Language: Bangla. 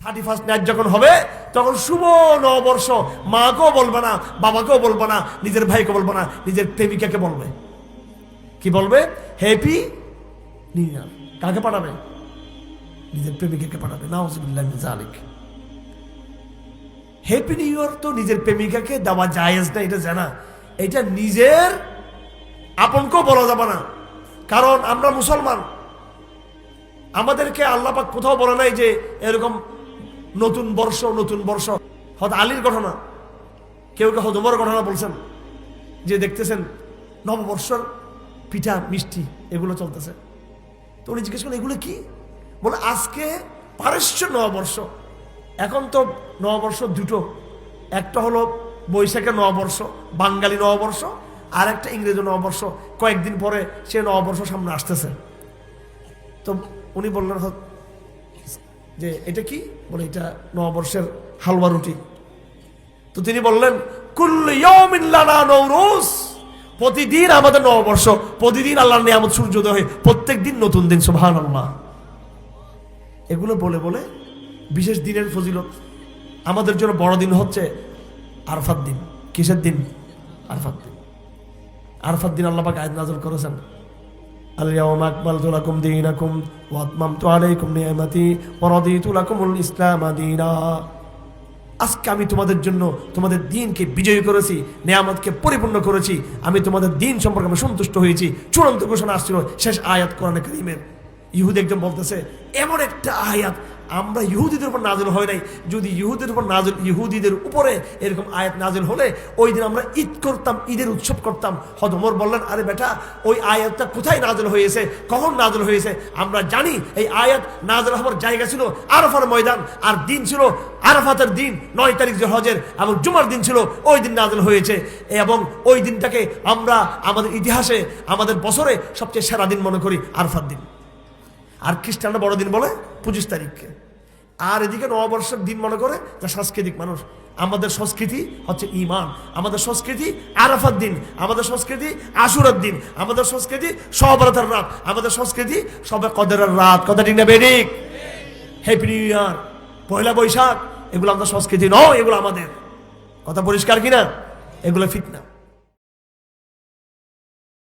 31 নাইট যখন হবে তখন শুভ নববর্ষ, মাকেও বলবে না, বাবাকেও বলবে না, নিজের ভাইকে বলবে না, নিজের প্রেমিকাকে বলবে। কি বলবে? Happy new year. কাকে পাঠাবে? নিজের প্রেমিকাকে পাঠাবে। নাউজুবিল্লাহ মিন যালিক। হ্যাপি নিউ ইয়ার তো নিজের প্রেমিকাকে দেওয়া জায়েজ না, এটা জানা। এটা নিজের আপনকেও বলা যাবে না, কারণ আমরা মুসলমান। আমাদেরকে আল্লাহ পাক কোথাও বলে নাই যে এরকম নতুন বর্ষ নতুন বর্ষ। হয়তো আলীর ঘটনা, কেউ কেউ হয়তো ওমর ঘটনা বলছেন যে দেখতেছেন নববর্ষর পিঠা মিষ্টি এগুলো চলতেছে। তো উনি জিজ্ঞেস করেন এগুলো কি? বলে আজকে পারস্য নববর্ষ। এখন তো নববর্ষ দুটো, একটা হলো বৈশাখের নববর্ষ, বাঙালি নববর্ষ, আর একটা ইংরেজি নববর্ষ। কয়েকদিন পরে সে নববর্ষ সামনে আসতেছে। তো উনি বললেন যে এটা কি? বলে এটা নববর্ষের হালুয়া রুটি। তো তিনি বললেন কুল্লু ইয়াউমিন লানা নওরুজ, প্রতিদিন আমাদের নববর্ষ, প্রতিদিন আল্লাহর নিয়ামত সূর্যোদয় হয়, প্রত্যেক দিন নতুন দিন। সুবহানাল্লাহ। এগুলো বলে বলে বিশেষ দিনের ফজিলত। আমাদের জন্য বড় দিন হচ্ছে আরাফাত দিন। কিসের দিন? আরাফাত দিন। আরাফাত দিন আল্লাহ পাক আয়াত নাযিল করেছেন, আল-ইয়াওমা আকমালতু লাকুম দীনাকুম ওয়া আতমামতু আলাইকুম নি'মাতি ওয়া রাদিতু লাকুমুল ইসলামা দীনা। আজকে আমি তোমাদের জন্য তোমাদের দ্বীনকে বিজয়ী করেছি, নিয়ামতকে পরিপূর্ণ করেছি, আমি তোমাদের দ্বীন সম্পর্কে আমি সন্তুষ্ট হয়েছি। চূড়ান্ত ঘোষণা আসছিল, শেষ আয়াত কোরআনে কারীমের। ইহুদি একজন বলতেছে এমন একটা আয়াত আমরা ইহুদিদের উপর নাজিল হয় নাই, যদি ইহুদিদের উপরে এরকম আয়াত নাজিল হলে ওই দিন আমরা ঈদ করতাম, ঈদের উৎসব করতাম। হযরত ওমর বললেন আরে বেটা, ওই আয়াতটা কোথায় নাজিল হয়েছে, কখন নাজিল হয়েছে? আমরা জানি এই আয়াত নাজিল হওয়ার জায়গা ছিল আরাফার ময়দান, আর দিন ছিল আরাফাতের দিন, 9 তারিখ জিলহজের, এবং জুমার দিন ছিল, ওই দিন নাজিল হয়েছে। এবং ওই দিনটাকে আমরা আমাদের ইতিহাসে, আমাদের বছরে সবচেয়ে সেরা দিন মনে করি আরাফাত দিন। আর খ্রিস্টানরা বড় দিন বলে 25 তারিখকে। আর এদিকে নববর্ষের দিন মনে করে যা সাংস্কৃতিক মানুষ। আমাদের সংস্কৃতি হচ্ছে ঈমান, আমাদের সংস্কৃতি আরাফাত দিন, আমাদের সংস্কৃতি আশুরার দিন, আমাদের সংস্কৃতি শবে বরাতের রাত, আমাদের সংস্কৃতি শবে কদরের রাত। কথা ঠিক না বেঠিক? হ্যাপি নিউ ইয়ার, পয়লা বৈশাখ, এগুলো আমাদের সংস্কৃতি নয়, এগুলো আমাদের। কথা পরিষ্কার কিনা? এগুলো ফিতনা।